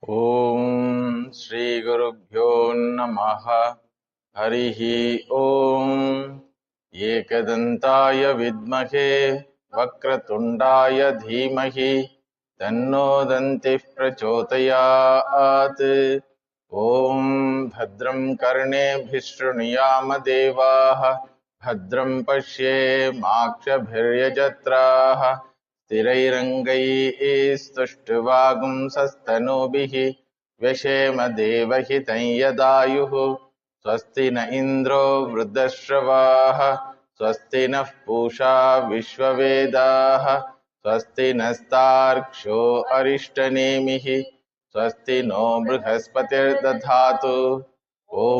Om Shri Gurubhyo Namaha Harihi Om Ekadantaya Vidmahe Vakratundaya Dhimahi Tanno Dantih Prachodayat Om Bhadram Karne Bhishruniyama Devaha Bhadram Pashye Makshabhiryajatraha स्थिरैरङ्गैस्तुष्टुवागुंसस्तनूभिः व्यशेम देवहितं यदायुः स्वस्ति न इन्द्रो वृद्धश्रवाः स्वस्ति नः पूषा विश्ववेदाः स्वस्ति नस्तार्क्ष्यो अरिष्टनेमिः स्वस्ति नो बृहस्पतिर्दधातु ॐ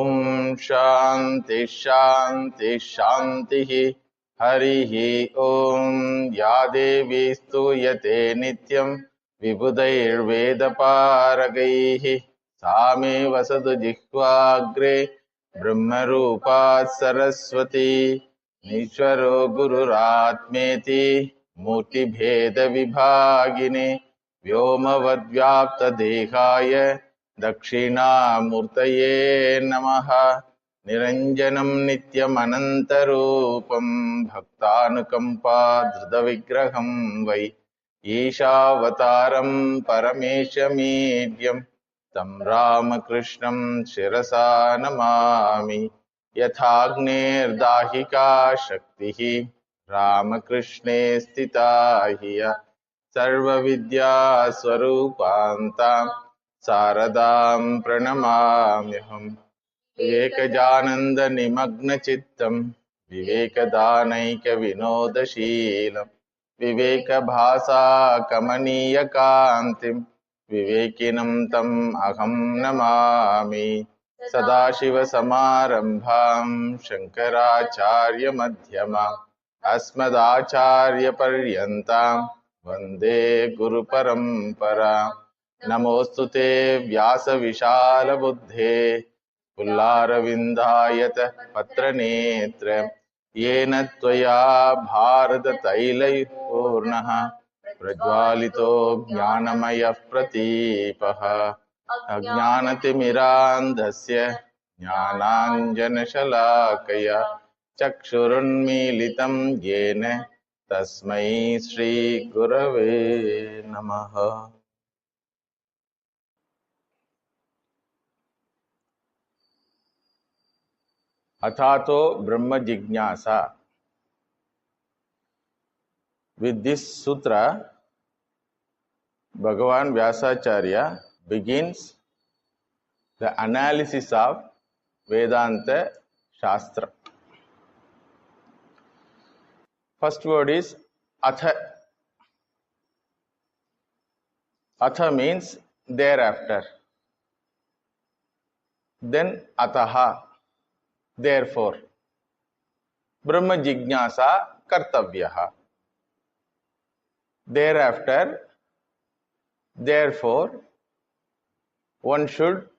शान्ति शान्ति शान्तिः हरिः ॐ या देवी स्तूयते नित्यं विबुधैर्वेदपारगैः सा मे वसतु जिह्वाग्रे ब्रह्मरूपा सरस्वती ईश्वरो गुरुरात्मेति मूर्तिभेदविभागिने व्योमवद्व्याप्तदेहाय दक्षिणामूर्तये नमः निरञ्जनं नित्यमनन्तरूपं भक्तानुकम्पाधृतविग्रहं वै ईशावतारं परमेशमीड्यं तं रामकृष्णं शिरसा नमामि यथाग्नेर्दाहिका शक्तिः रामकृष्णे स्थिता ह्य सर्वविद्यास्वरूपान्तां शारदां प्रणमाम्यहम् विवेकजानन्दनिमग्नचित्तं विवेकदानैकविनोदशीलं विवेकभासाकमनीयकान्तिं विवेकिनं तम् अहं नमामि सदाशिवसमारम्भां शङ्कराचार्यमध्यमाम् अस्मदाचार्यपर्यन्तां वन्दे गुरुपरम्परां नमोऽस्तु ते व्यासविशालबुद्धे पुल्लारविन्दायत पत्रनेत्र येन त्वया भारततैलपूर्णः प्रज्वालितो ज्ञानमयः प्रदीपः अज्ञानतिमिरान्धस्य ज्ञानाञ्जनशलाकया चक्षुरुन्मीलितं येन तस्मै श्रीगुरवे नमः। अथातो ब्रह्म जिज्ञासा. With this sutra, Bhagavan Vyasacharya begins the analysis of Vedanta Shastra. First word is atha. Atha means thereafter. Then ataha, therefore. Brahma jignasa kartavyaha. Thereafter, therefore, one should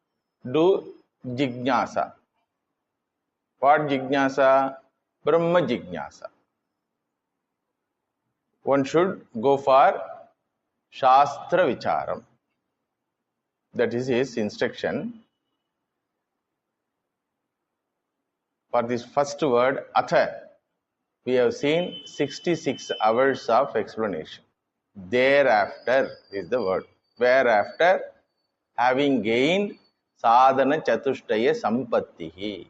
do jignasa. What jignasa? Brahma jignasa. One should go for Shastra Vicharam. That is his instruction. For this first word, atha, we have seen 66 hours of explanation. Thereafter is the word. Whereafter, having gained sadhana chatushtaya sampattihi,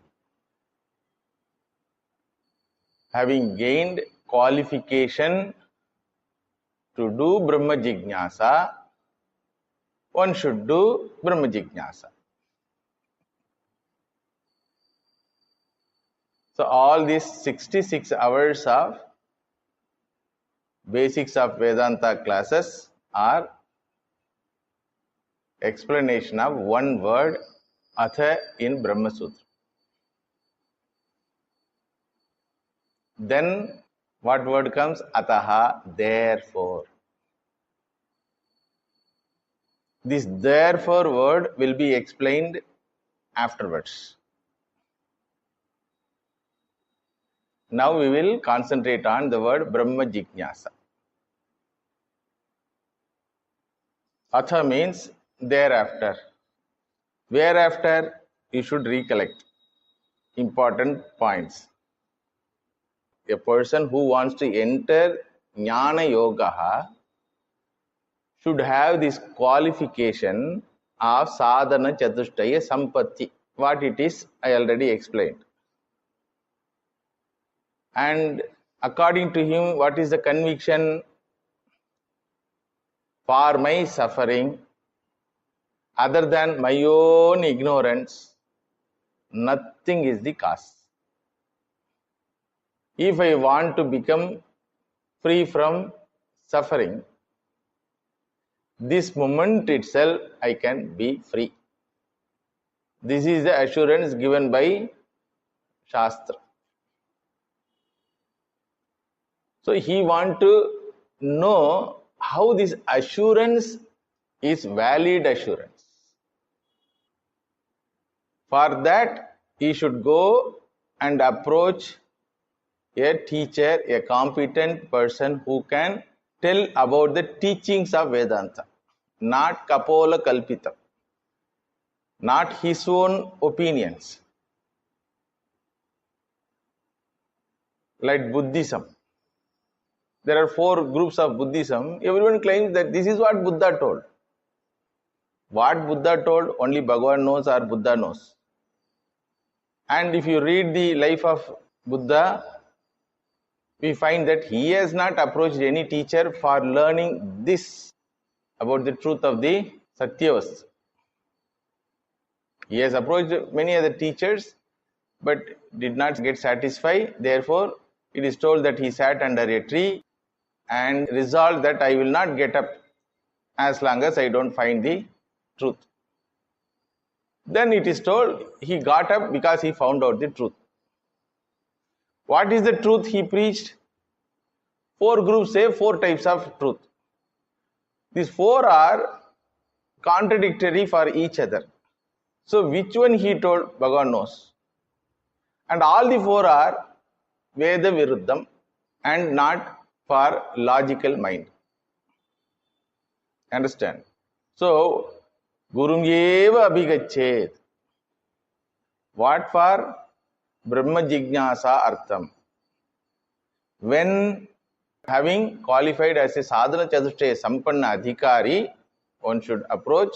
having gained qualification to do Brahma Jignasa, one should do Brahma Jignasa. So all these 66 hours of basics of Vedanta classes are explanation of one word, atha, in Brahma Sutra. Then what word comes? Ataha, therefore. This therefore word will be explained afterwards. Now we will concentrate on the word Brahma Jignasa. Atha means thereafter. Whereafter, you should recollect important points. A person who wants to enter Jnana Yoga should have this qualification of sadhana chatushtaya sampatti. What it is, I already explained. And according to him, what is the conviction? For my suffering, other than my own ignorance, nothing is the cause. If I want to become free from suffering, this moment itself I can be free. This is the assurance given by Shastra. So he want to know how this assurance is valid assurance. For that, he should go and approach a teacher, a competent person who can tell about the teachings of Vedanta, not Kapola Kalpitam, not his own opinions. Like Buddhism. There are 4 groups of Buddhism. Everyone claims that this is what Buddha told. What Buddha told, only Bhagavan knows or Buddha knows. And if you read the life of Buddha, we find that he has not approached any teacher for learning this about the truth of the Satyavastha. He has approached many other teachers but did not get satisfied. Therefore, it is told that he sat under a tree and resolved that I will not get up as long as I don't find the truth. Then it is told he got up because he found out the truth. What is the truth he preached? 4 groups say 4 types of truth. These 4 are contradictory for each other. So which one he told, Bhagavan knows. And all the 4 are Veda Viruddham and not for logical mind. Understand? So, Gurum Eva Abhigachet. What for? Brahma Jignasa Artham. When having qualified as a sadhana chatushtaya sampanna adhikari, one should approach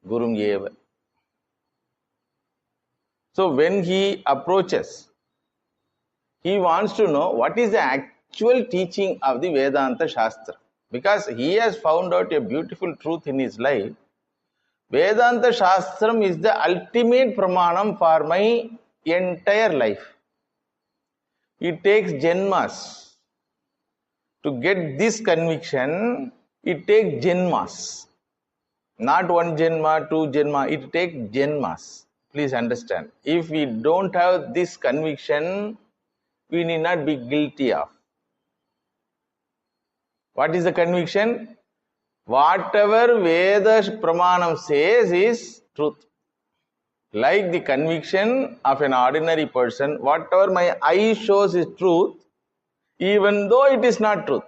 Gurum Eva. So when he approaches, he wants to know what is the actual teaching of the Vedanta Shastra. Because he has found out a beautiful truth in his life. Vedanta Shastram is the ultimate pramanam for my entire life. It takes janmas. To get this conviction, it takes janmas. Not 1 janma, 2 janma, it takes janmas. Please understand. If we don't have this conviction, we need not be guilty of. What is the conviction? Whatever Veda Pramanam says is truth. Like the conviction of an ordinary person, whatever my eye shows is truth, even though it is not truth.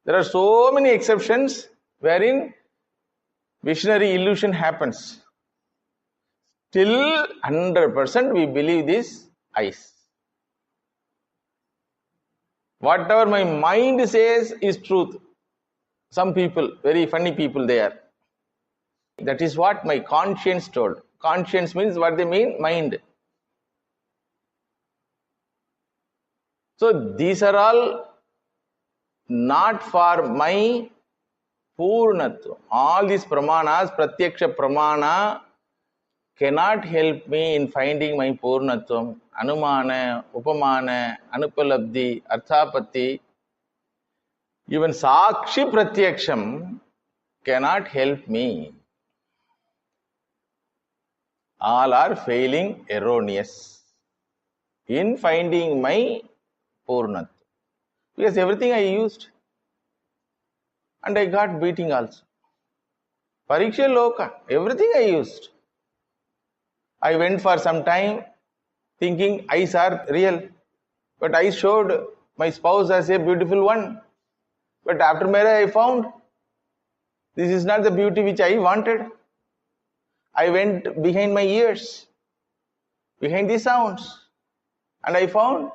There are so many exceptions wherein visionary illusion happens. Still 100% we believe these eyes. Whatever my mind says is truth. Some people, very funny people they are. That is what my conscience told. Conscience means what they mean? Mind. So these are all not for my Purnatva. All these pramanas, Pratyaksha Pramana, cannot help me in finding my Purnatvam. Anumana, Upamana, Anupalabdhi, Arthapatti. Even Sakshi Pratyaksham cannot help me. All are failing erroneous in finding my Purnatva. Because everything I used and I got beating also. Pariksha Loka, everything I used. I went for some time thinking eyes are real, but I showed my spouse as a beautiful one. But after marriage I found This is not the beauty which I wanted. I went behind my ears, behind the sounds, and I found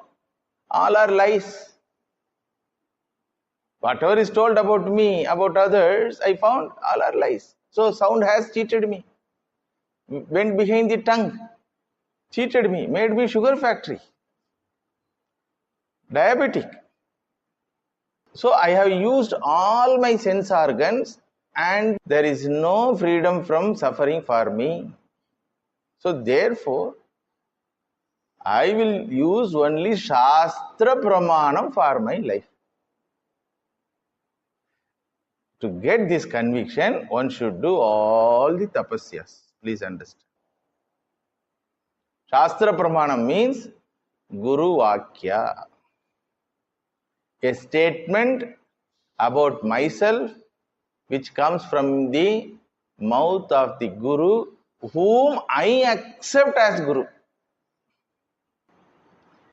all are lies. Whatever is told about me, about others, I found all are lies. So sound has cheated me. Went behind the tongue, cheated me, made me sugar factory, diabetic. So I have used all my sense organs and there is no freedom from suffering for me. So therefore, I will use only Shastra Pramanam for my life. To get this conviction, one should do all the tapasyas. Please understand. Shastra Pramanam means Guru Vakya. A statement about myself which comes from the mouth of the Guru, whom I accept as Guru.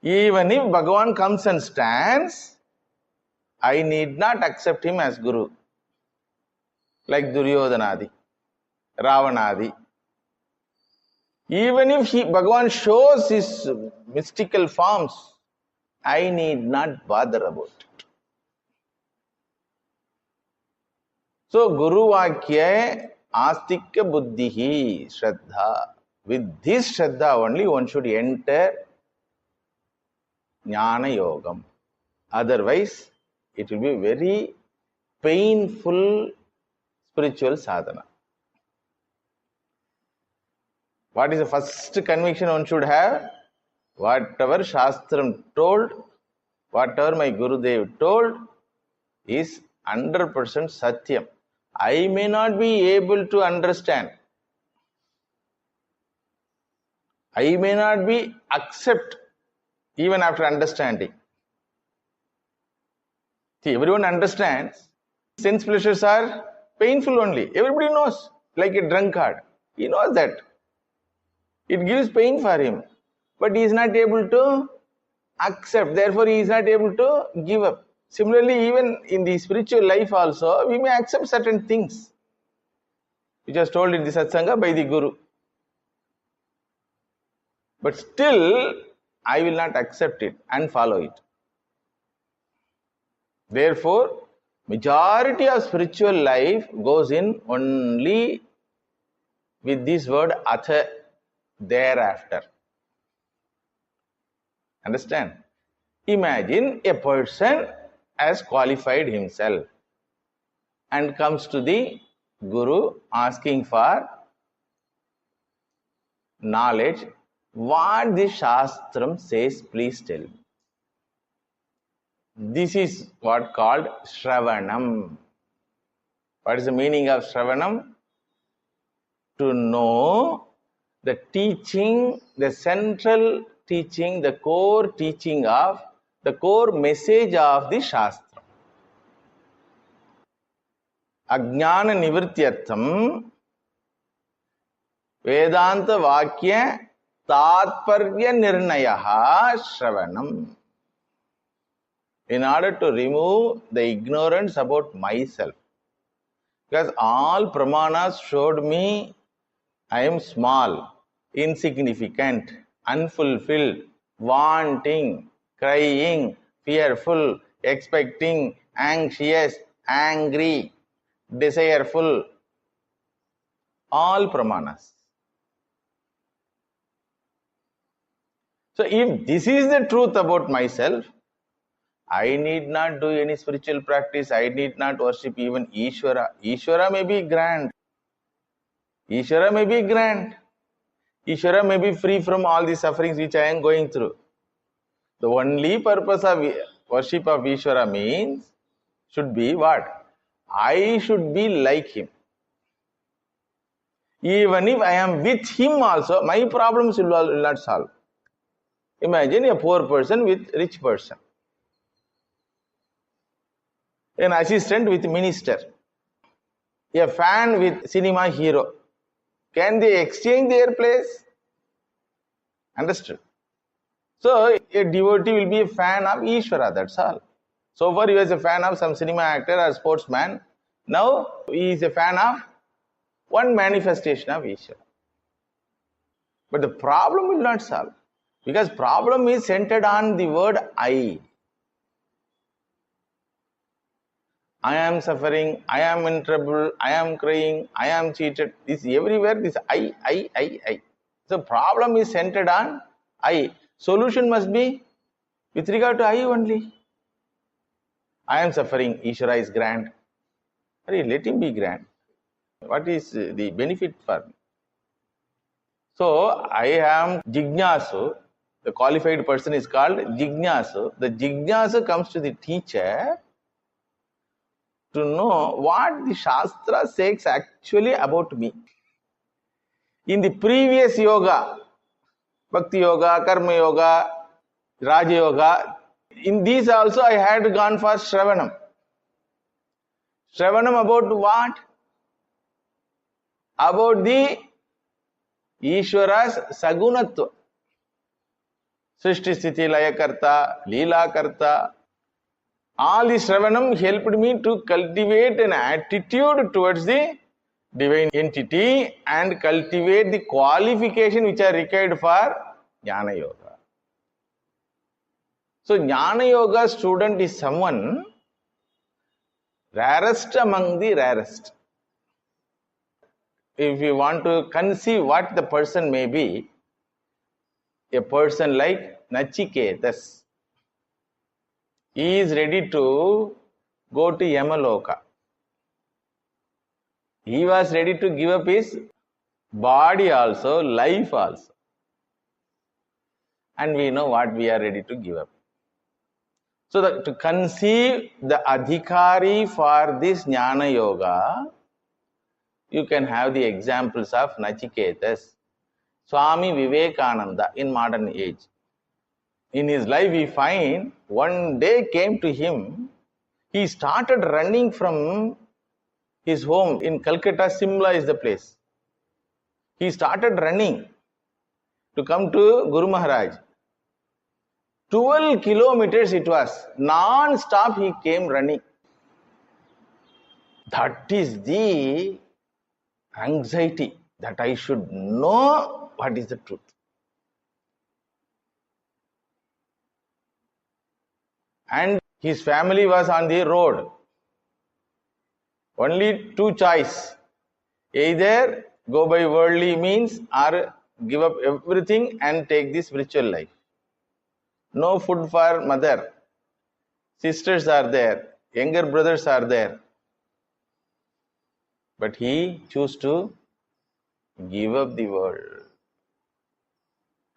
Even if Bhagavan comes and stands, I need not accept him as Guru. Like Duryodhanadi, Ravanadi. Even if Bhagavan shows his mystical forms, I need not bother about it. So, Guru Vakya Astikya Buddhihi Shraddha. With this Shraddha only one should enter Jnana Yogam. Otherwise, it will be very painful spiritual sadhana. What is the first conviction one should have? Whatever Shastram told, whatever my Gurudev told is 100% Satyam. I may not be able to understand. I may not be accept even after understanding. See, everyone understands sense pleasures are painful only. Everybody knows, like a drunkard. He knows that. It gives pain for him. But he is not able to accept. Therefore, he is not able to give up. Similarly, even in the spiritual life also, we may accept certain things which was told in the satsanga by the Guru. But still, I will not accept it and follow it. Therefore, majority of spiritual life goes in only with this word atha, thereafter. Understand? Imagine a person has qualified himself and comes to the Guru asking for knowledge. What the Shastram says, please tell me. This is what called Shravanam. What is the meaning of Shravanam? To know the teaching, the central teaching, the core teaching of, the core message of the Shastra. Ajnana Nivrityartham Vedanta Vakya Tatparya Nirnayaha Shravanam. In order to remove the ignorance about myself. Because all pramanas showed me I am small, insignificant, unfulfilled, wanting, crying, fearful, expecting, anxious, angry, desireful. All pramanas. So if this is the truth about myself, I need not do any spiritual practice. I need not worship even Ishvara. Ishvara may be grand. Ishvara may be grand. Ishvara may be free from all the sufferings which I am going through. The only purpose of worship of Ishvara means, should be what? I should be like him. Even if I am with him also, my problems will not solve. Imagine a poor person with rich person. An assistant with minister, a fan with cinema hero. Can they exchange their place? Understood? So, a devotee will be a fan of Ishvara, that's all. So far, he was a fan of some cinema actor or sportsman. Now he is a fan of one manifestation of Ishvara. But the problem will not solve, because problem is centered on the word I. I am suffering, I am in trouble, I am crying, I am cheated. This everywhere, this I. So problem is centered on I. Solution must be with regard to I only. I am suffering, Ishvara is grand. Let him be grand. What is the benefit for me? So I am Jignasu. The qualified person is called Jignasu. The Jignasu comes to the teacher to know what the Shastra says actually about me. In the previous yoga, Bhakti Yoga, Karma Yoga, Raja Yoga, in these also I had gone for Shravanam. Shravanam about what? About the Ishvara's Sagunatva. Srishti Sthiti Laya Karta, Leela Karta. All this Shravanam helped me to cultivate an attitude towards the divine entity and cultivate the qualification which are required for Jnana Yoga. So Jnana Yoga student is someone rarest among the rarest. If you want to conceive what the person may be, a person like Nachiketas, he is ready to go to Yamaloka. He was ready to give up his body also, life also. And we know what we are ready to give up. So to conceive the adhikari for this Jnana Yoga, you can have the examples of Nachiketas, Swami Vivekananda in modern age. In his life we find one day came to him, he started running from his home in Calcutta. Simla is the place. He started running to come to Guru Maharaj. 12 kilometers it was, non-stop he came running. That is the anxiety, that I should know what is the truth. And his family was on the road. Only two choice. Either go by worldly means or give up everything and take this spiritual life. No food for mother. Sisters are there. Younger brothers are there. But he chose to give up the world.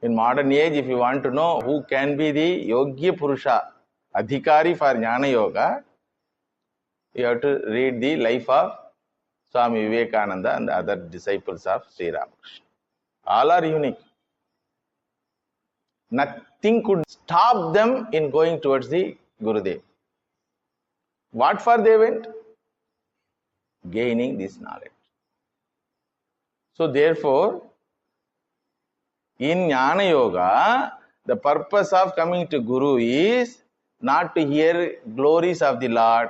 In modern age, if you want to know who can be the Yogya Purusha, Adhikari for Jnana Yoga, you have to read the life of Swami Vivekananda and the other disciples of Sri Ramakrishna. All are unique. Nothing could stop them in going towards the Gurudev. What for they went? Gaining this knowledge. So therefore, in Jnana Yoga, the purpose of coming to Guru is not to hear glories of the Lord,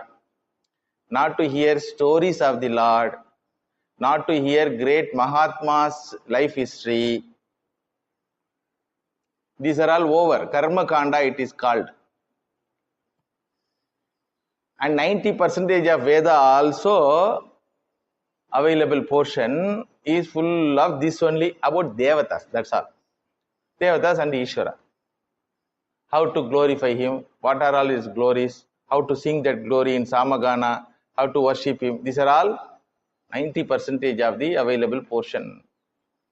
not to hear stories of the Lord, not to hear great Mahatma's life history. These are all over. Karma Kanda it is called. And 90% of Veda also available portion is full of this only about Devatas. That's all. Devatas and Ishvara. How to glorify him, what are all his glories, how to sing that glory in Samagana, how to worship him. These are all 90% of the available portion.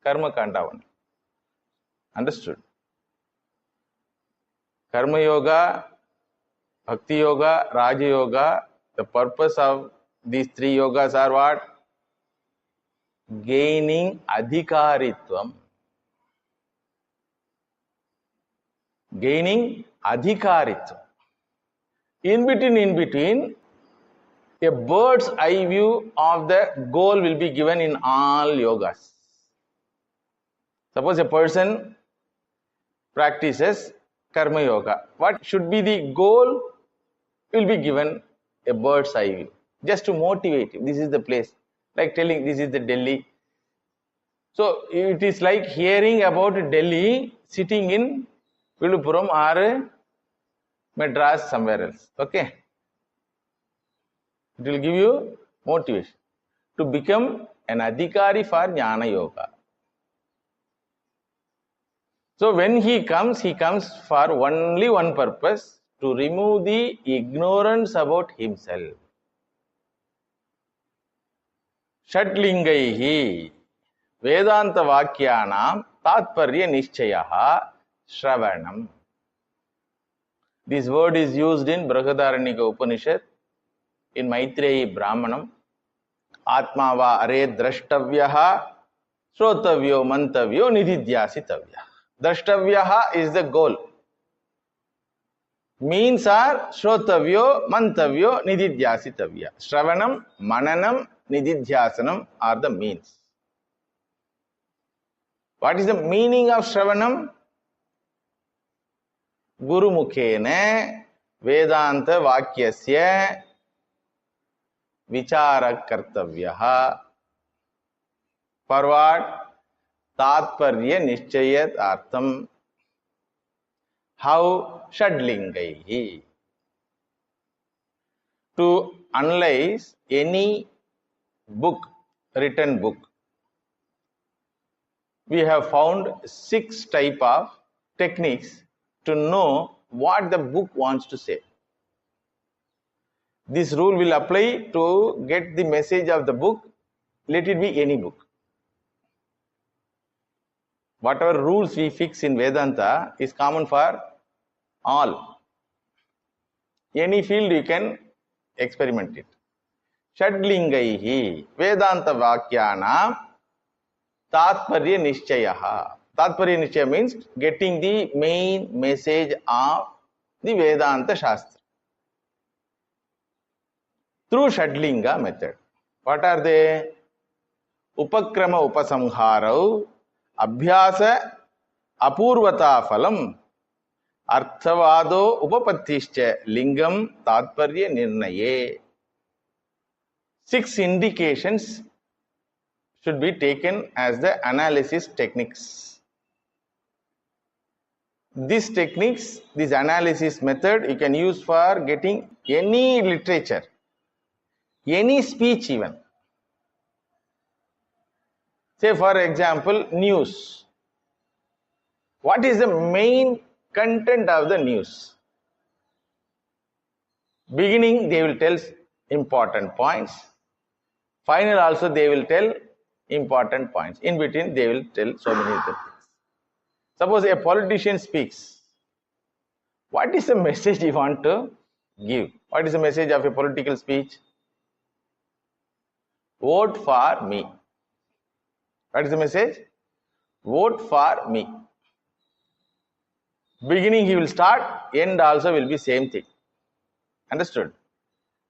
Karma Kanda one. Understood? Karma Yoga, Bhakti Yoga, Raja Yoga, the purpose of these three yogas are what? Gaining adhikaritvam. Gaining adhikaritvam. In between, a bird's eye view of the goal will be given in all yogas. Suppose a person practices Karma Yoga. What should be the goal will be given a bird's eye view. just to motivate him. This is the place. Like telling this is the Delhi. So it is like hearing about Delhi sitting in Viluppuram or Madras somewhere else. Okay. It will give you motivation to become an adhikari for Jnana Yoga. So when he comes for only one purpose, to remove the ignorance about himself. षट्लिङ्गैः Vedanta Vakyanam Tatparya Nishchayaha Shravanam. This word is used in Brihadaranyaka Upanishad, in Maitreyi Brahmanam. Atma va are drashtavyaha shrotavyo mantavyo nididhyasitavya. Drashtavyaha is the goal. Means are shrotavyo mantavyo nididhyasitavya. Shravanam, mananam, nididhyasanam are the means. What is the meaning of Shravanam? Guru Mukhena Vedanta Vakyasya Vichara Kartavyaha. For what? Tatparya Nishchayat Artham. How? Shadlingaihi. To analyze any book, written book, we have found 6 types of techniques to know what the book wants to say. This rule will apply to get the message of the book, let it be any book. Whatever rules we fix in Vedanta is common for all. Any field you can experiment it. Shadlingaihi Vedanta Vakyanam Tatparya Nishchayaha. Tatparya Nishchaya means getting the main message of the Vedanta Shastra through Shadlinga method. What are they? Upakrama Upasamharau Abhyasa Apurvata Phalam Arthavado Upapattischa Lingam Tatparya Nirnaye. 6 indications should be taken as the analysis techniques. These techniques, this analysis method, you can use for getting any literature, any speech even. Say for example, news. What is the main content of the news? Beginning they will tell important points. Final also they will tell important points. In between they will tell so many other things. Suppose a politician speaks. What is the message you want to give? What is the message of a political speech? Vote for me. What is the message? Vote for me. Beginning he will start, end also will be same thing. Understood?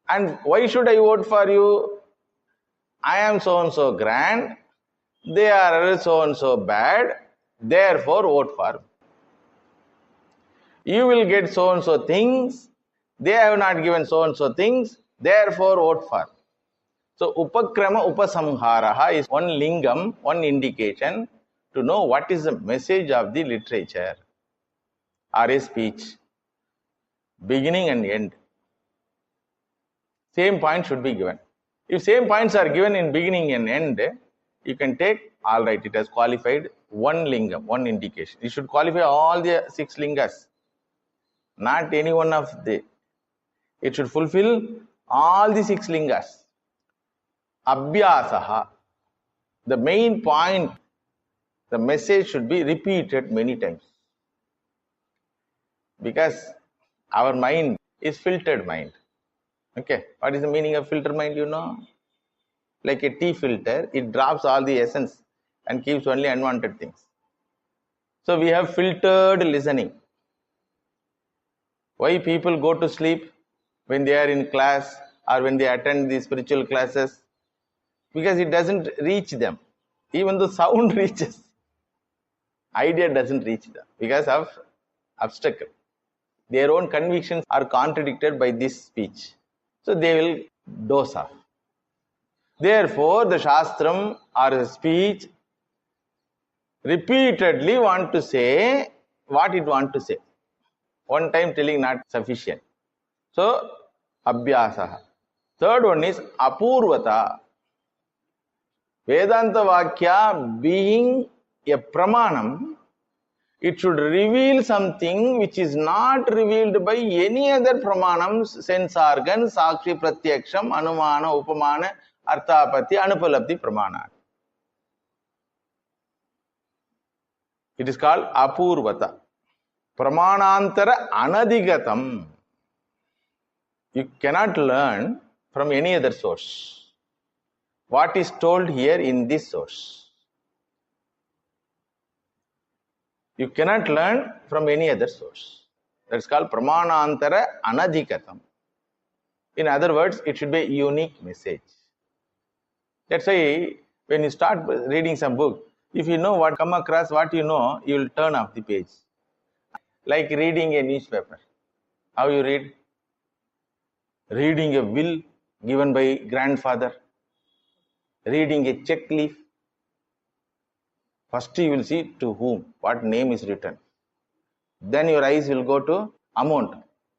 And why should I vote for you? I am so and so grand, they are so and so bad, therefore vote for me. You will get so and so things, they have not given so and so things, therefore vote for me. So Upakrama Upasamharaha is one lingam, one indication to know what is the message of the literature or a speech. Beginning and end. Same point should be given. If same points are given in beginning and end, you can take, all right, it has qualified one lingam, one indication. You should qualify all the 6 lingas, not any one of the. It should fulfill all the 6 lingas. Abhyasaha, the main point, the message should be repeated many times. Because our mind is filtered mind. Okay, what is the meaning of filter mind, you know? Like a tea filter, it drops all the essence and keeps only unwanted things. So we have filtered listening. Why people go to sleep when they are in class or when they attend the spiritual classes? Because it doesn't reach them. Even though sound reaches, idea doesn't reach them because of obstacle. Their own convictions are contradicted by this speech. So they will dosa. Therefore, the Shastram or the speech repeatedly want to say what it want to say. One time telling not sufficient. So, abhyasaha. Third one is apurvata. Vedanta Vakya being a pramanam, it should reveal something which is not revealed by any other pramanams, sense organs, sakshi pratyaksham, anumana, upamana, arthapati, anupalabdhi pramana. It is called apurvata. Pramanantara anadigatam. You cannot learn from any other source. What is told here in this source? You cannot learn from any other source. That's called pramanantara anadhikatam. In other words, it should be a unique message. That's why when you start reading some book, if you know what come across what you know, you will turn off the page. Like reading a newspaper. How you read? Reading a will given by grandfather. Reading a check leaf. First you will see to whom, what name is written. Then your eyes will go to amount.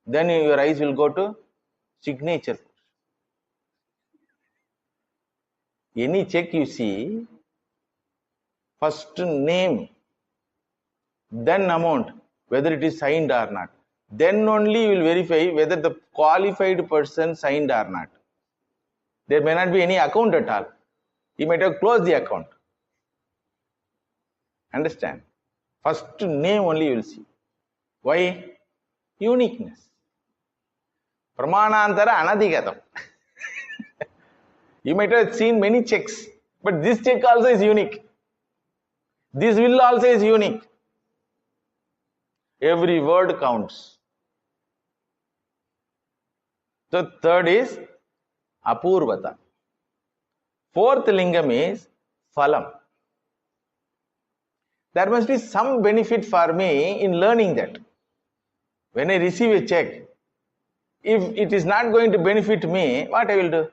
Then your eyes will go to signature. Any check you see, first name, then amount, whether it is signed or not. Then only you will verify whether the qualified person signed or not. There may not be any account at all. He might have closed the account. Understand? First name only you will see. Why? Uniqueness. Pramanantara anadhigatam. You might have seen many checks, but this check also is unique. This will also is unique. Every word counts. So third is apurvata. Fourth lingam is phalam. There must be some benefit for me in learning that. When I receive a check, if it is not going to benefit me, what I will do?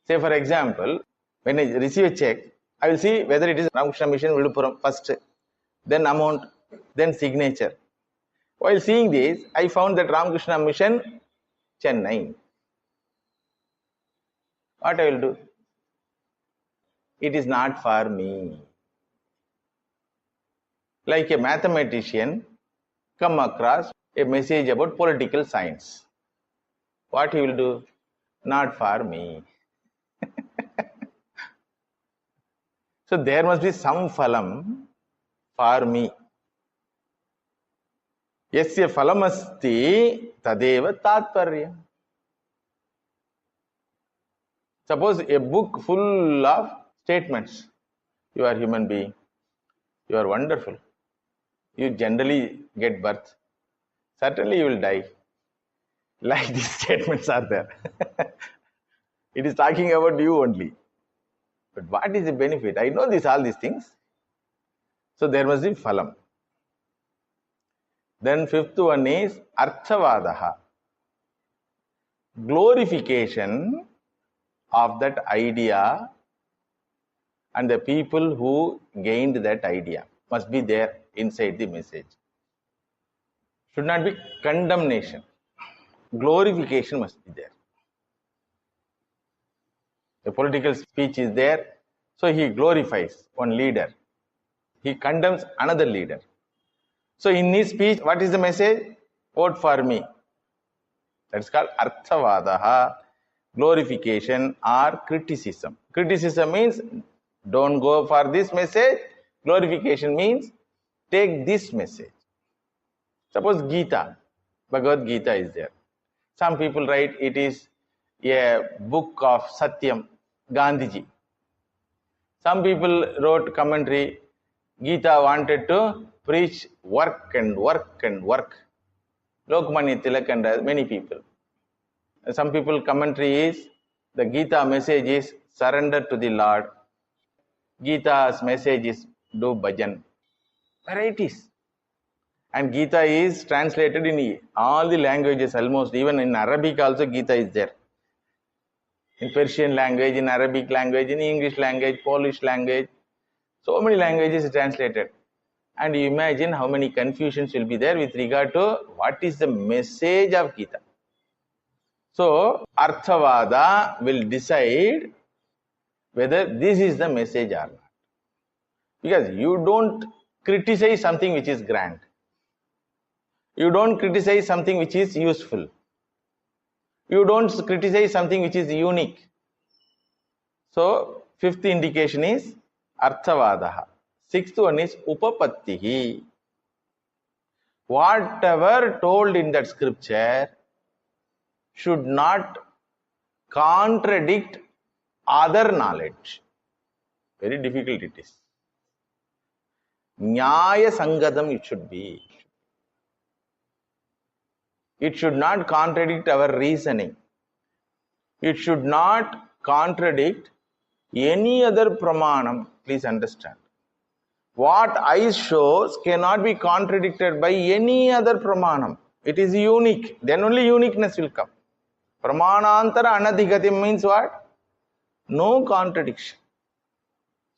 Say for example, when I receive a check, I will see whether it is Ramakrishna Mission Viluppuram first, then amount, then signature. While seeing this, I found that Ramakrishna Mission Chennai. What I will do? It is not for me. Like a mathematician come across a message about political science. What he will do? Not for me. So there must be some phalam for me. Yasya phalamasti tadeva tatparyam. Suppose a book full of statements. You are human being. You are wonderful. You generally get birth. Certainly you will die. Like these statements are there. It is talking about you only. But what is the benefit? I know all these things. So there must be phalam. Then fifth one is arthavadaha. Glorification of that idea and the people who gained that idea must be there inside the message. Should not be condemnation. Glorification must be there. The political speech is there, so he glorifies one leader. He condemns another leader. So in his speech, what is the message? Vote for me. That's called arthavadaha, glorification or criticism. Criticism means don't go for this message. Glorification means take this message. Suppose Gita, Bhagavad Gita is there. Some people write it is a book of Satyam, Gandhiji. Some people wrote commentary, Gita wanted to preach work and work and work. Lokmanya Tilak and many people. Some people commentary is, the Gita message is surrender to the Lord. Gita's message is do bhajan. Varieties. And Gita is translated in all the languages almost. Even in Arabic also Gita is there. In Persian language, in Arabic language, in English language, Polish language, so many languages translated. And you imagine how many confusions will be there with regard to what is the message of Gita. So, Arthavada will decide whether this is the message or not. Because you don't criticize something which is grand. You don't criticize something which is useful. You don't criticize something which is unique. So, fifth indication is Arthavadaha. Sixth one is Upapattihi. Whatever told in that scripture should not contradict other knowledge. Very difficult it is. Nyaya Sangadam it should be. It should not contradict our reasoning. It should not contradict any other pramanam. Please understand. What I shows cannot be contradicted by any other pramanam. It is unique. Then only uniqueness will come. Pramanantara anadhigatim means what? No contradiction.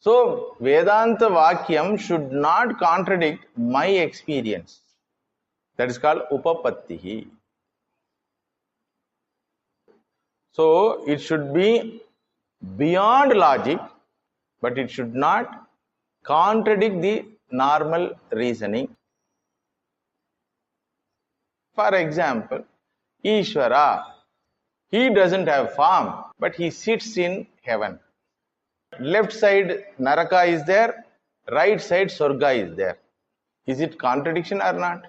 So, Vedanta Vakyam should not contradict my experience. That is called Upapattihi. So, it should be beyond logic, but it should not contradict the normal reasoning. For example, Ishvara, he doesn't have form, but he sits in heaven. Left side Naraka is there, right side Surga is there. Is it contradiction or not?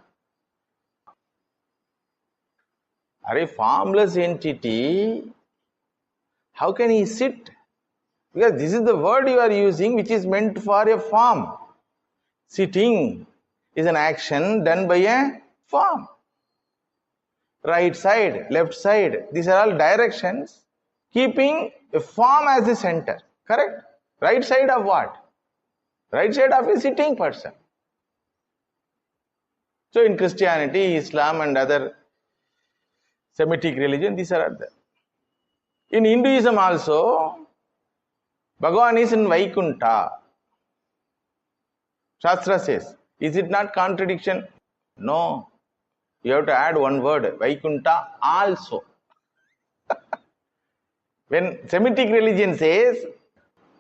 Are a formless entity, how can he sit? Because this is the word you are using which is meant for a form. Sitting is an action done by a form. Right side, left side, these are all directions keeping a form as the center. Correct? Right side of what? Right side of a sitting person. So in Christianity, Islam and other Semitic religion, these are there. In Hinduism also, Bhagavan is in Vaikunta. Shastra says, is it not contradiction? No. You have to add one word, Vaikunta also. When Semitic religion says,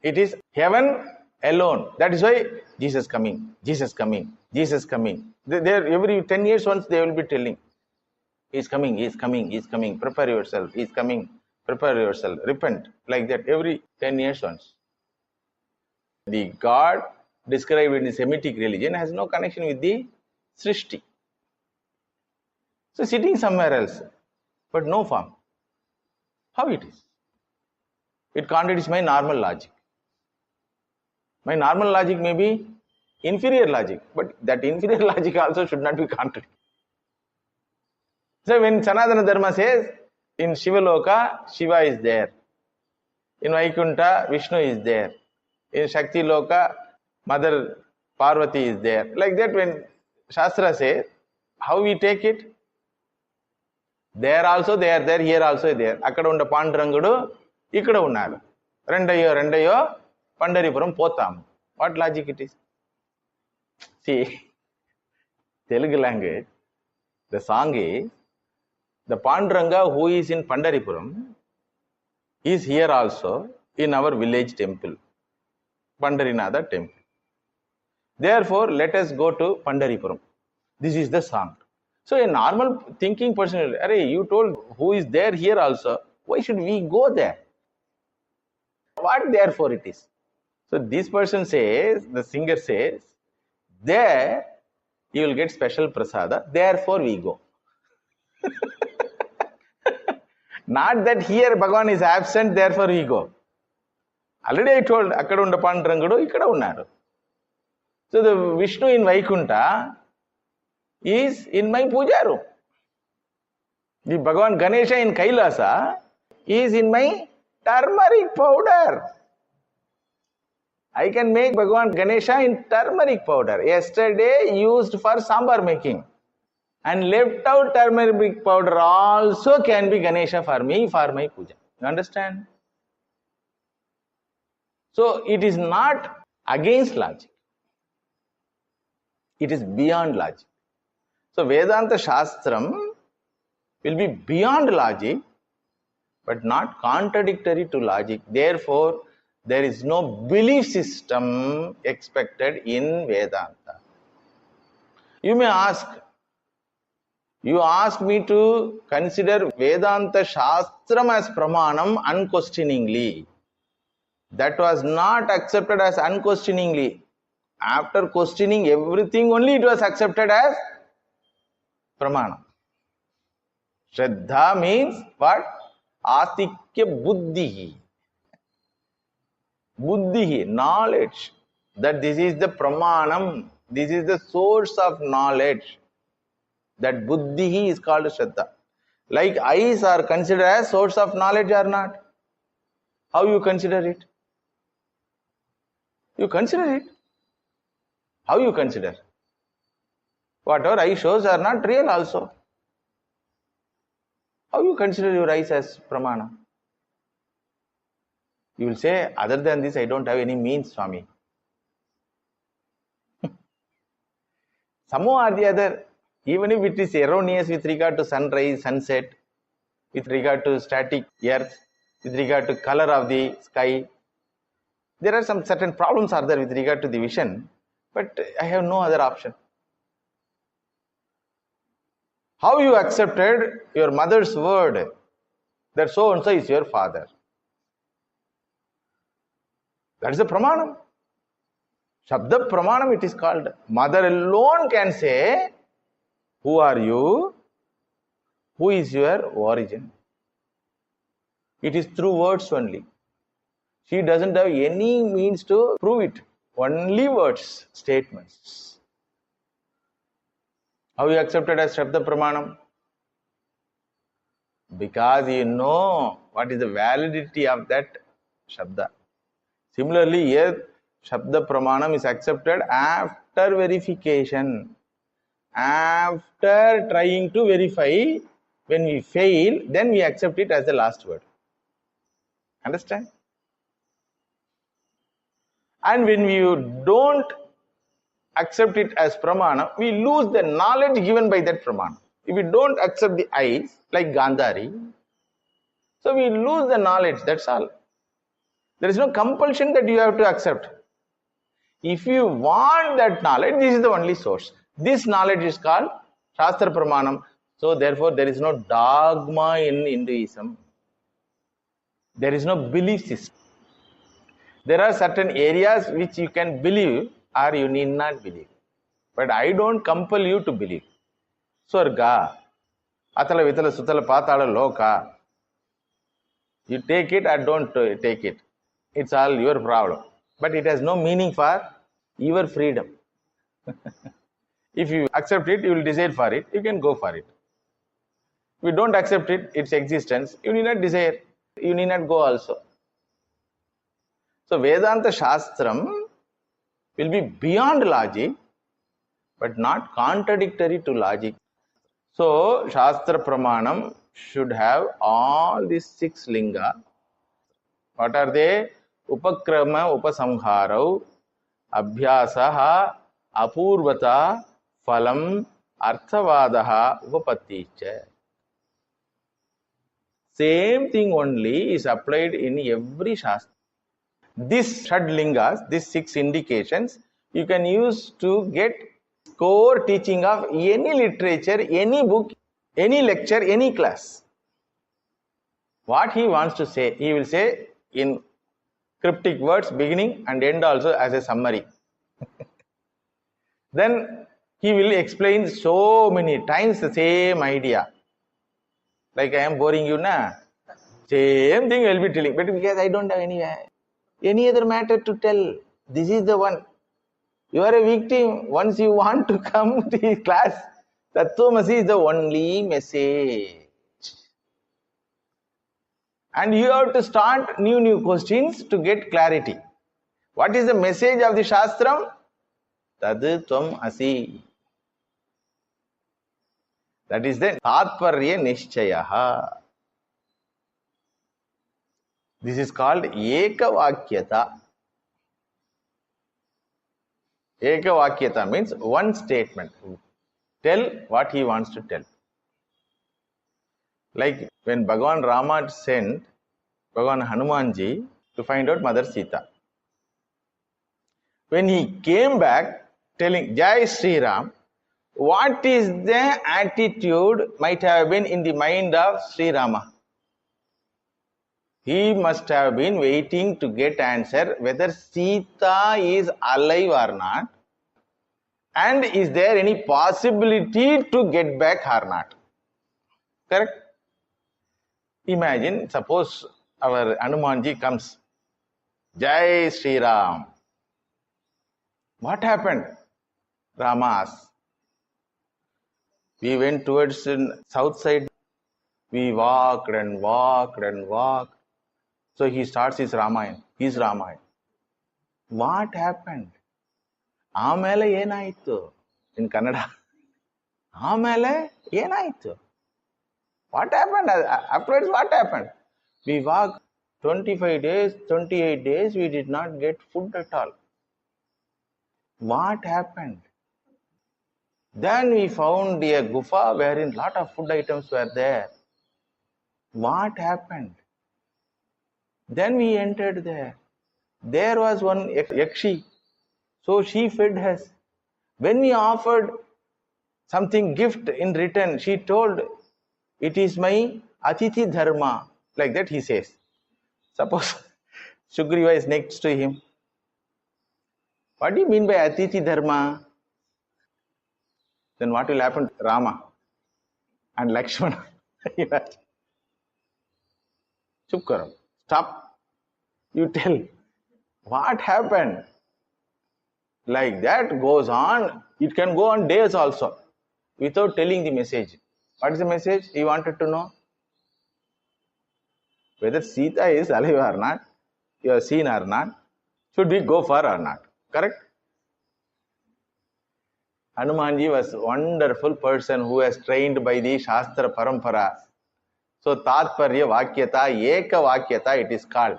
it is heaven alone. That is why Jesus coming, Jesus coming, Jesus coming. Every 10 years once they will be telling, He's coming, He's coming, He's coming, prepare yourself, He's coming, prepare yourself, repent. Like that every 10 years once. The God described in the Semitic religion has no connection with the Srishti. So sitting somewhere else, but no form. How it is? It contradicts my normal logic. My normal logic may be inferior logic, but that inferior logic also should not be contradicted. So when Sanatana Dharma says, in Shivaloka, Shiva is there. In Vaikunta, Vishnu is there. In Shakti Loka, Mother Parvati is there. Like that when Shastra says, how we take it? There also they are there, here also there. Akkada unda Pandurangudu, ikkada unnaru. Rendayo, Pandaripuram potam. What logic it is? See, Telugu language, the song is, the Panduranga who is in Pandaripuram is here also in our village temple, Pandarinada temple. Therefore, let us go to Pandaripuram. This is the song. So a normal thinking person will, Arey, you told who is there here also, why should we go there? What therefore it is? So this person says, the singer says, there you will get special prasada, therefore we go. Not that here Bhagavan is absent, therefore we go. Already I told, akkada unda Pandurangudu, ikkada unnaru. So the Vishnu in Vaikunta is in my puja room. The Bhagavan Ganesha in Kailasa is in my turmeric powder. I can make Bhagavan Ganesha in turmeric powder. Yesterday used for sambar making. And left out turmeric powder also can be Ganesha for me, for my puja. You understand? So it is not against logic. It is beyond logic. So Vedanta Shastram will be beyond logic, but not contradictory to logic. Therefore, there is no belief system expected in Vedanta. You may ask, you ask me to consider Vedanta Shastram as Pramanam unquestioningly. That was not accepted as unquestioningly. After questioning everything, only it was accepted as Pramanam. Shraddha means what? Atikya buddhi. Buddhi, knowledge. That this is the Pramanam. This is the source of knowledge. That buddhi is called Shraddha. Like eyes are considered as source of knowledge or not? How you consider it? You consider it. How you consider? Whatever eye shows are not real also. How you consider your eyes as pramana? You will say, other than this, I don't have any means, Swami. Somehow or the other, even if it is erroneous with regard to sunrise, sunset, with regard to static earth, with regard to color of the sky, there are some certain problems are there with regard to the vision, but I have no other option. How you accepted your mother's word that so and so is your father? That is the pramanam. Shabda pramanam it is called. Mother alone can say, who are you? Who is your origin? It is through words only. She doesn't have any means to prove it. Only words, statements. How you accepted as Shabda Pramanam? Because you know what is the validity of that Shabda. Similarly, here Shabda Pramanam is accepted after verification. After trying to verify, when we fail, then we accept it as the last word. Understand? And when we don't accept it as pramana, we lose the knowledge given by that pramana. If we don't accept the eyes, like Gandhari, so we lose the knowledge, that's all. There is no compulsion that you have to accept. If you want that knowledge, this is the only source. This knowledge is called Shastra Pramanam. So therefore, there is no dogma in Hinduism. There is no belief system. There are certain areas which you can believe or you need not believe. But I don't compel you to believe. Swarga, Atala Vitala Sutala Patala Loka. You take it or don't take it. It's all your problem. But it has no meaning for your freedom. If you accept it, you will desire for it, you can go for it. If you don't accept it, its existence, you need not desire. You need not go also. So Vedanta Shastram will be beyond logic, but not contradictory to logic. So Shastra Pramanam should have all these 6 linga. What are they? Upakrama Upasamharau, Abhyasaha, Apurvata, Phalam, Arthavadaha, Upapatticha. Same thing only is applied in every Shastra. These Shadlingas, these 6 indications, you can use to get core teaching of any literature, any book, any lecture, any class. What he wants to say, he will say in cryptic words, beginning and end also as a summary. Then he will explain so many times the same idea. Like I am boring you, na? Same thing I will be telling, but because I don't have any other matter to tell, this is the one. You are a victim. Once you want to come to his class, Tattvamasi is the only message. And you have to start new questions to get clarity. What is the message of the Shastram? Tad Tvam Asi. That is the Tatparya Nishchayaha. This is called Ekavakyata. Eka Vakyata means one statement. Tell what he wants to tell. Like when Bhagavan Rama sent Bhagavan Hanumanji to find out Mother Sita. When he came back telling Jai Sri Ram, what is the attitude might have been in the mind of Sri Rama? He must have been waiting to get answer whether Sita is alive or not, and is there any possibility to get back or not. Correct? Imagine, suppose our Hanumanji comes, Jai Sri Ram. What happened? Rama asks. We went towards the south side. We walked and walked and walked. So he starts his Ramayana. What happened? ಆಮೇಲೆ ಏನಾಯಿತು? In Kannada. ಆಮೇಲೆ ಏನಾಯಿತು? What happened? Afterwards, what happened? We walked 25 days, 28 days, we did not get food at all. What happened? Then we found a gufa wherein lot of food items were there. What happened? Then we entered there. There was one yakshi. So she fed us. When we offered something gift in return, she told, it is my Atithi Dharma. Like that he says. Suppose Sugriva is next to him. What do you mean by Atithi Dharma? Then what will happen to Rama and Lakshmana? Chup karo. Stop. You tell. What happened? Like that goes on. It can go on days also without telling the message. What is the message? He wanted to know whether Sita is alive or not, you have seen or not, should we go for or not. Correct? Hanumanji was a wonderful person who was trained by the Shastra Parampara. So Tatparya Vakyata, Eka Vakyata it is called.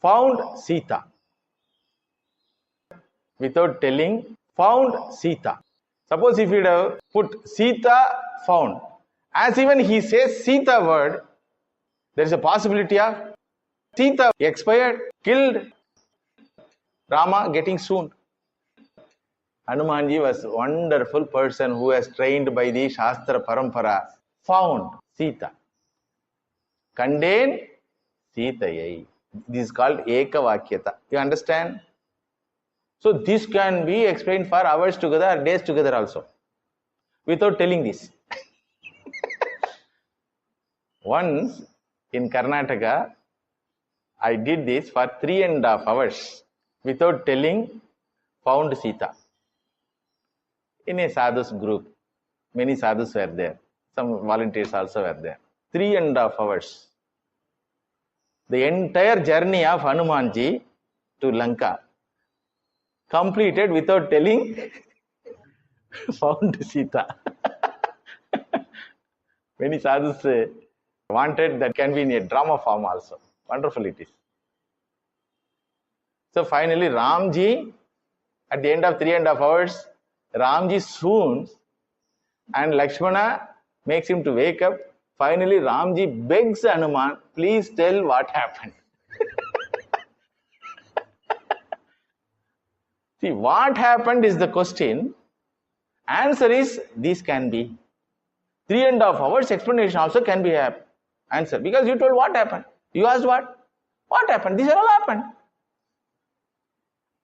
Found Sita. Without telling, found Sita. Suppose if you have put Sita found, as even he says Sita word, there is a possibility of Sita expired, killed, Rama getting soon. Hanumanji was a wonderful person who was trained by the Shastra Parampara. Found Sita. Contain Sitayai. This is called Eka Vakyata. You understand? So this can be explained for hours together or days together also, without telling this. Once in Karnataka, I did this for 3.5 hours without telling found Sita. In a sadhus group, many sadhus were there. Some volunteers also were there. 3.5 hours. The entire journey of Hanumanji to Lanka completed without telling found Sita. Many sadhus wanted that can be in a drama form also. Wonderful it is. So finally Ramji, at the end of 3.5 hours, Ramji swoons and Lakshmana makes him to wake up. Finally Ramji begs Hanuman, please tell what happened. See, what happened is the question. Answer is, this can be. 3.5 hours explanation also can be answer. Because you told what happened. You asked what? What happened? These are all happened.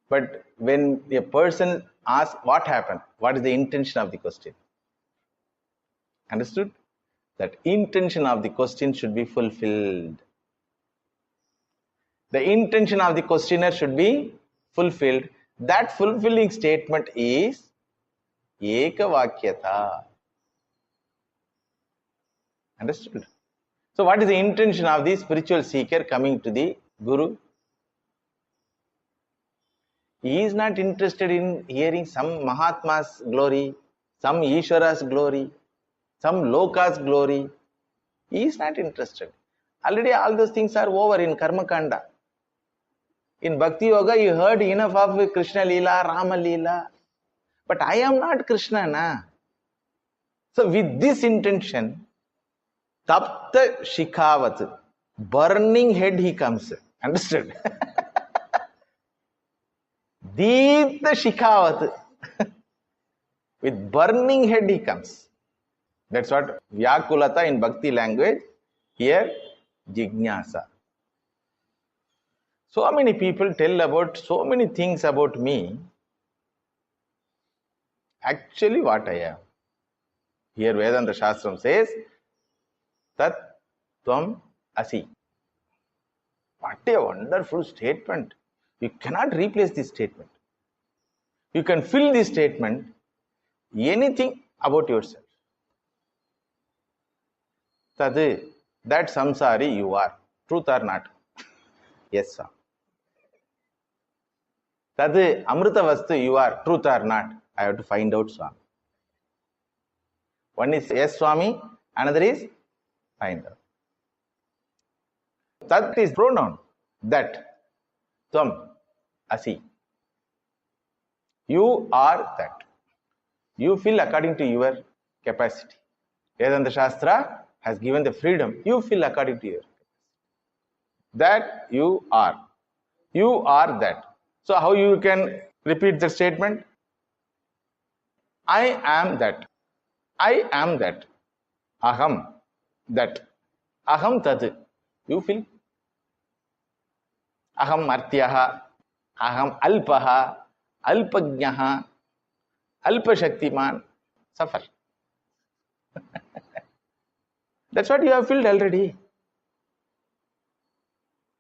But when a person asks what happened, what is the intention of the question? Understood? That intention of the question should be fulfilled. The intention of the questioner should be fulfilled. That fulfilling statement is Eka Vakyata. Understood? So what is the intention of the spiritual seeker coming to the Guru? He is not interested in hearing some Mahatma's glory, some Ishvara's glory, some Loka's glory. He is not interested. Already all those things are over in Karma Kanda. In Bhakti Yoga, you heard enough of Krishna Leela, Rama Leela. But I am not Krishna, na. So with this intention, Tapta Shikavat, burning head he comes. Understood? Deepta Shikavat. With burning head he comes. That's what Vyakulata in Bhakti language. Here, Jnana. So many people tell about so many things about me. Actually, what I am. Here, Vedanta Shastram says, Tat Tvam Asi. What a wonderful statement. You cannot replace this statement. You can fill this statement anything about yourself. That samsari you are. Truth or not? Yes, sir. That amrita vastu you are. Truth or not? I have to find out, Swami. One is yes, Swami. Another is find out. Tat is pronoun. That. Tvam. Asi. You are that. You feel according to your capacity. Vedanta Shastra has given the freedom. You feel according to your capacity. That you are. You are that. So how you can repeat the statement? I am that. I am that. Aham. That. Aham tat. You feel? Aham martyaha. Aham alpaha. Alpajnaha. Alpashaktiman. Suffer. That's what you have filled already.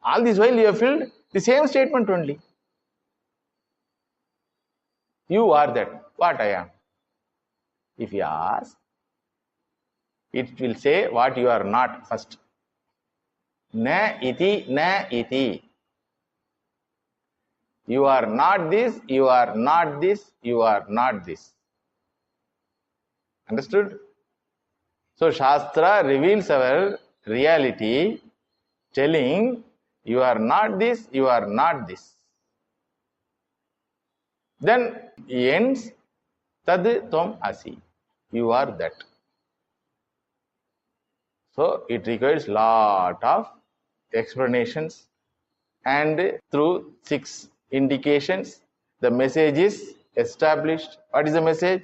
All this while you have filled the same statement only. You are that. What I am. If you ask, it will say what you are not first. Na iti, na iti. You are not this, you are not this, you are not this. Understood? So Shastra reveals our reality, telling you are not this, you are not this. Then ends tad tvam asi. You are that. So it requires lot of explanations, and through 6 indications, the message is established. What is the message?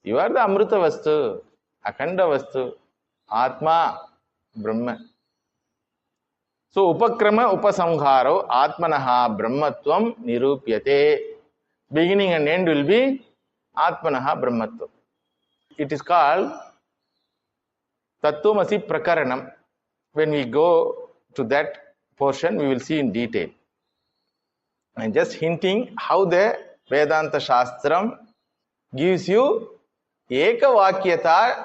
You are the Amrita Vastu, Akhanda Vastu, Atma, Brahma. So Upakrama Upasamharo Atmanaha Brahmatvam Nirupyate. Beginning and end will be Atmanaha Brahmatvam. It is called Tattvamasi Prakaranam. When we go to that portion, we will see in detail. And just hinting how the Vedanta Shastram gives you Ekavakyata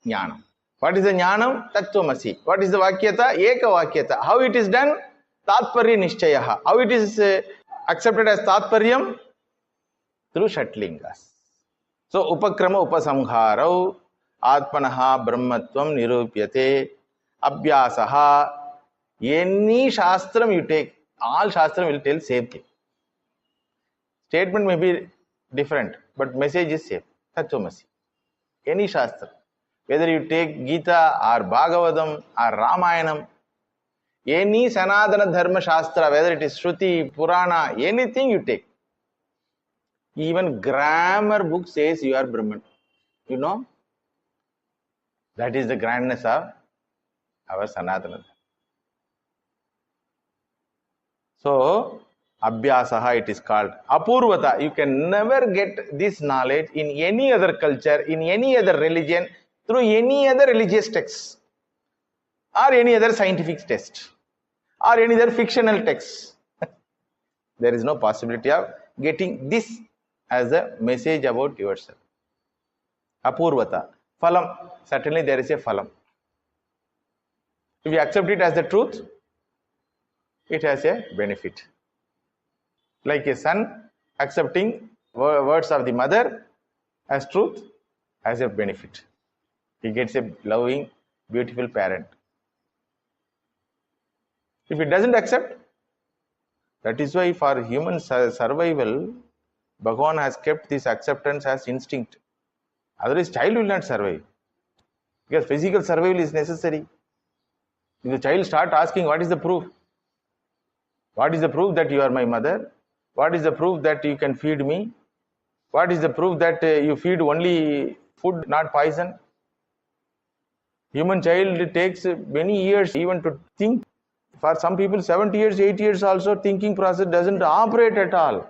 Jnana. What is the Jnanam? Tattvamasi. What is the Vakyata? Ekavakyata. How it is done? Tatparya Nishchayaha. How it is accepted as Tatparyam? Through Shatlingas. So, Upakrama Upasamharau Atmanaha Brahmatvam Nirupyate Abhyasaha. Any Shastram you take, all Shastram will tell same thing. Statement may be different, but message is same. Tattvamasi. Any Shastra. Whether you take Gita or Bhagavatam or Ramayanam, any Sanatana Dharma Shastra, whether it is Shruti, Purana, anything you take. Even grammar book says you are Brahman. You know? That is the grandness of our Sanatana. So, Abhyasaha it is called. Apurvata. You can never get this knowledge in any other culture, in any other religion, through any other religious text, or any other scientific text, or any other fictional text. There is no possibility of getting this as a message about yourself. Apurvata. Phalam. Certainly there is a phalam. If you accept it as the truth, it has a benefit. Like a son accepting words of the mother as truth has a benefit. He gets a loving, beautiful parent. If he doesn't accept, That is why for human survival, Bhagavan has kept this acceptance as instinct. Otherwise, child will not survive. Because physical survival is necessary. If the child start asking, what is the proof? What is the proof that you are my mother? What is the proof that you can feed me? What is the proof that you feed only food, not poison? Human child takes many years even to think. For some people, 70 years, 8 years also, thinking process doesn't operate at all.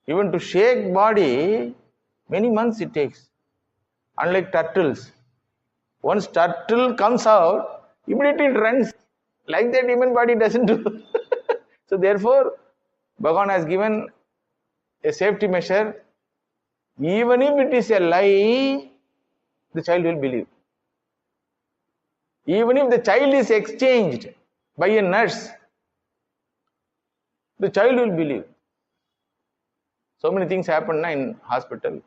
Even to shake body, many months it takes. Unlike turtles. Once turtle comes out, immediately it runs. Like that, human body doesn't do. So therefore, Bhagavan has given a safety measure. Even if it is a lie, the child will believe. Even if the child is exchanged by a nurse, the child will believe. So many things happen in hospital.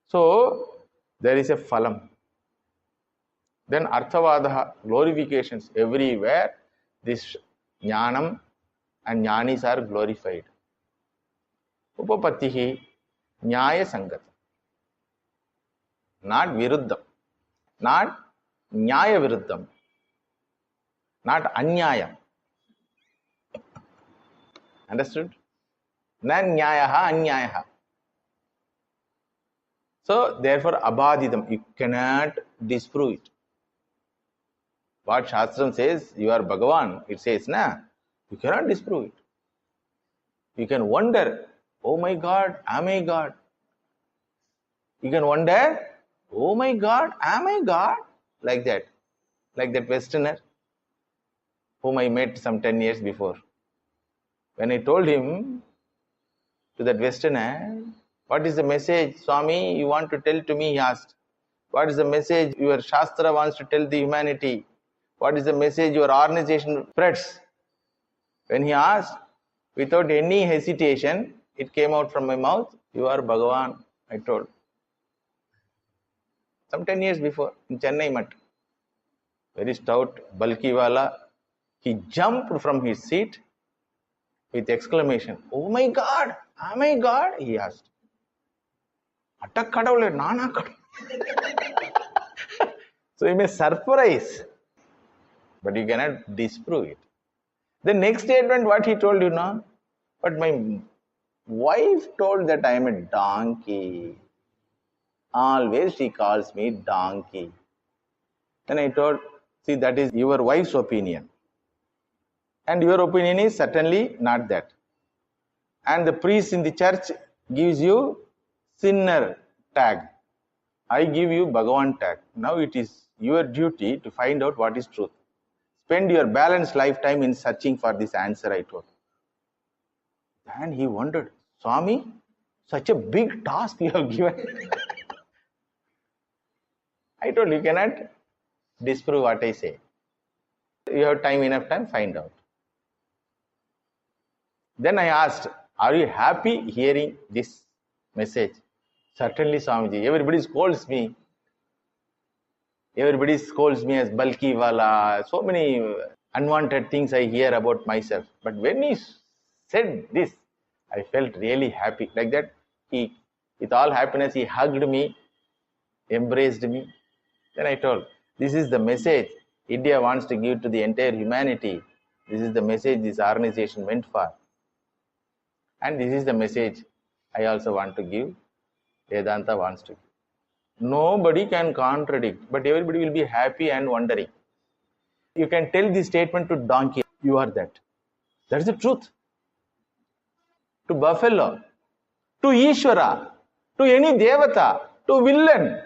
So there is a phalam. Then arthavadaha, glorifications everywhere. This jnanam and jnanis are glorified. Upapattihi, nyaya sangata. Not viruddham. Not nyaya viruddham. Not anyayam. Understood? Na nyayaha anyayaha. So therefore abadidam, you cannot disprove it. What Shastram says, you are Bhagavan, it says, na, you cannot disprove it. You can wonder, oh my God, am I God? You can wonder, oh my God, am I God? Like that. Like that Westerner whom I met some 10 years before. When I told him to that Westerner, what is the message, Swami, you want to tell to me, he asked. What is the message your Shastra wants to tell the humanity? What is the message your organization spreads? When he asked, without any hesitation, it came out from my mouth, you are Bhagavan, I told. Some 10 years before, in Chennai Mat. Very stout, bulky wala. He jumped from his seat with exclamation, oh my God, am I God? He asked. Attak kadavule, nana kadavule. So you may surprise, but you cannot disprove it. The next statement, what he told, but my wife told that I am a donkey. Always she calls me donkey. Then I told, see, that is your wife's opinion. And your opinion is certainly not that. And the priest in the church gives you sinner tag. I give you Bhagavan tag. Now it is your duty to find out what is truth. Spend your balanced lifetime in searching for this answer, I told. And he wondered, Swami, such a big task you have given. I told, you cannot disprove what I say. You have enough time, find out. Then I asked, are you happy hearing this message? Certainly, Swamiji. Everybody scolds me. Everybody scolds me as bulky wala. So many unwanted things I hear about myself. But when he said this, I felt really happy. Like that, he, with all happiness, he hugged me, embraced me. Then I told, this is the message India wants to give to the entire humanity. This is the message this organization went for. And this is the message I also want to give. Vedanta wants to give. Nobody can contradict, but everybody will be happy and wondering. You can tell this statement to donkey, you are that. That is the truth. To buffalo, to Ishvara, to any devata, to villain,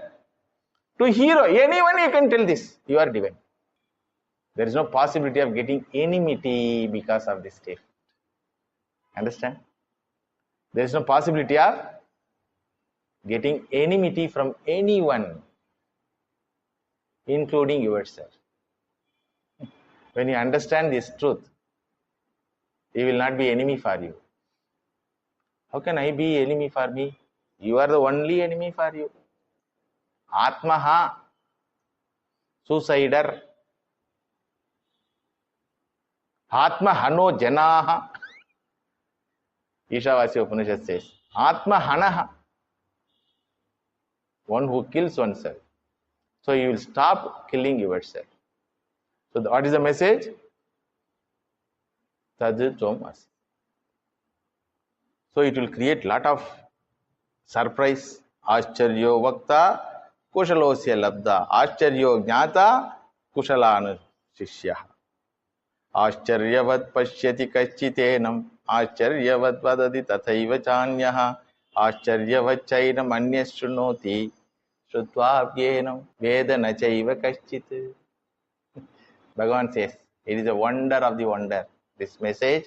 to hero, anyone you can tell this, you are divine. There is no possibility of getting enmity because of this statement. Understand? There is no possibility of getting enmity from anyone, including yourself. When you understand this truth, he will not be enemy for you. How can I be enemy for me? You are the only enemy for you. Atmaha, suicider. Atma hano janaha. Ishavasya Upanishad says, Atma hanaha. One who kills oneself. So you will stop killing yourself. So what is the message? Tad tvam asi. So it will create lot of surprise. Ascharyo vakta kushalosya labda. Ascharyo jnata kushalanu shishya. Ascharyavat pashyati kaschitenam. Ascharyavat vadati tathaiva chanyaha. Ascharyavat chainam anyas shrunoti. Shrutvavyenam vedana chaiva kaschit. Bhagavan says, it is a wonder of the wonder. This message,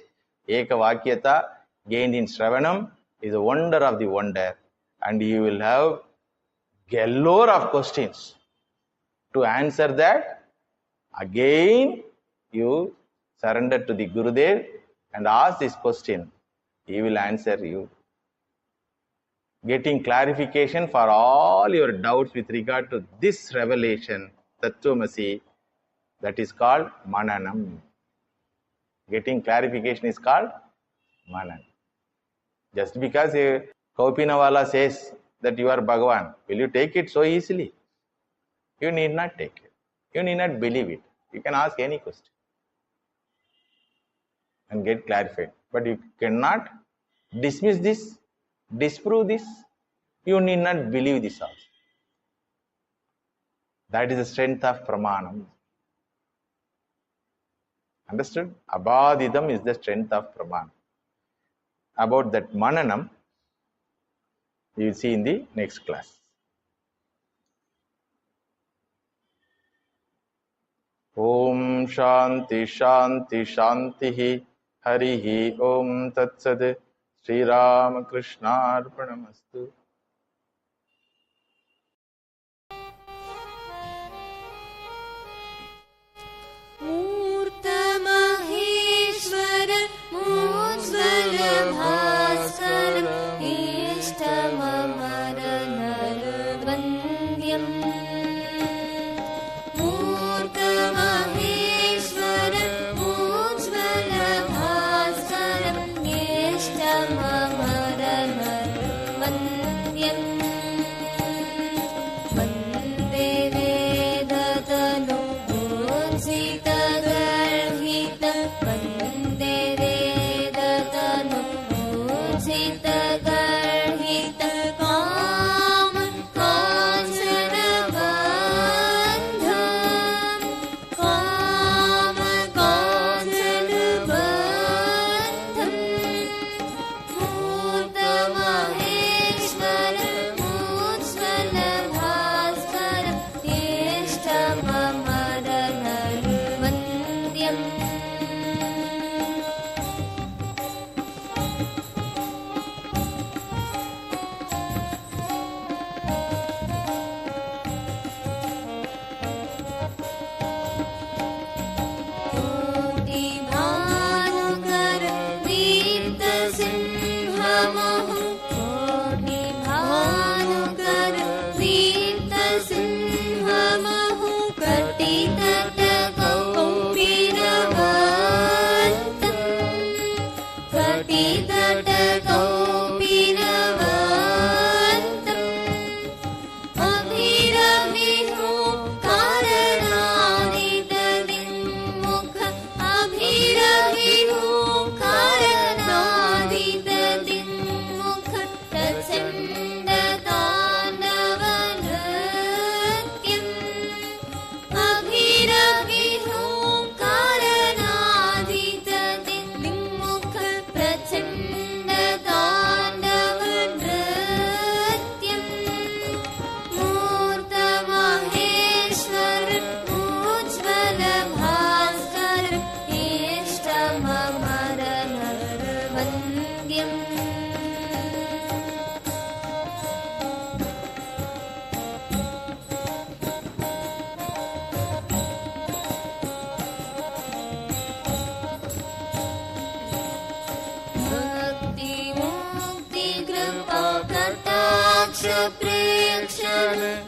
Eka Vakyata, gained in Shravanam, is a wonder of the wonder. And you will have galore of questions. To answer that, again you surrender to the Gurudev and ask this question. He will answer you. Getting clarification for all your doubts with regard to this revelation, Tattvamasi, that is called Mananam. Getting clarification is called Manan. Just because a Kaupinawala says that you are Bhagavan, will you take it so easily? You need not take it. You need not believe it. You can ask any question and get clarified. But you cannot dismiss this, disprove this. You need not believe this also. That is the strength of Pramanam. Understood? Abadidam is the strength of Praman. About that Mananam, we will see in the next class. Om Shanti Shanti Shanti Harihi Om Tat Sat Sri Ram Krishna Arpanamastu.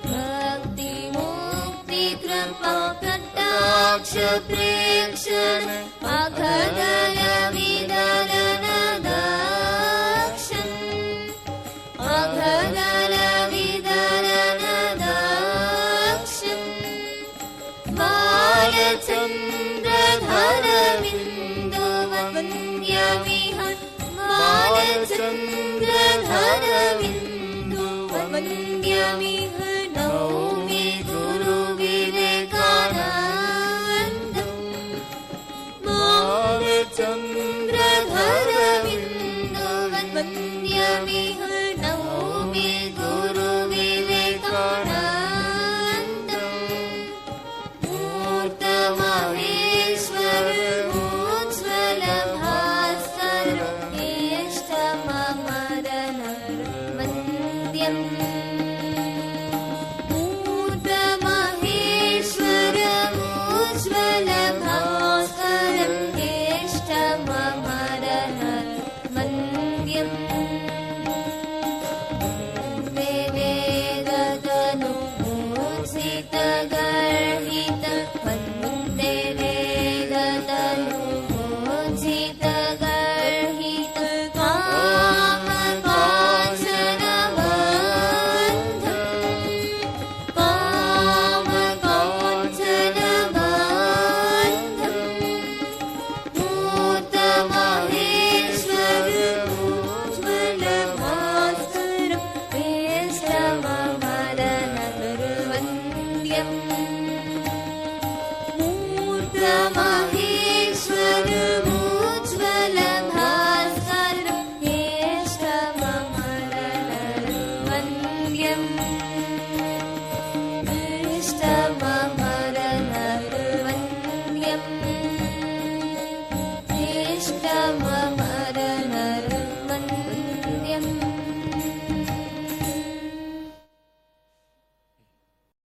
Bhakti Mukti Kripa Kataksha Prekshana अघगलविदलनदाक्षम् अघगलविदलनदाक्षम् बालचन्द्रधरविन्दुवन्द्यमिह बालचन्द्रधरविन्दुवन्द्यमिह नौमि गुरुविवेकानन्दम् बालचन्द्रधरविन्दुवन्द्यमिह नौमि गुरुविवेकानन्दम् मूर्तमहेश्वरमोज्ज्वलभास्करम् ज्येष्ठममरनरवन्द्यम् मूर्तमहेश्वरमोज्ज्वलभास्करम् ज्येष्ठममरनरवन्द्यम् वेदतनुमोचितगर्हित वन्दे वेदतनुमोचितगर्हित Shravanam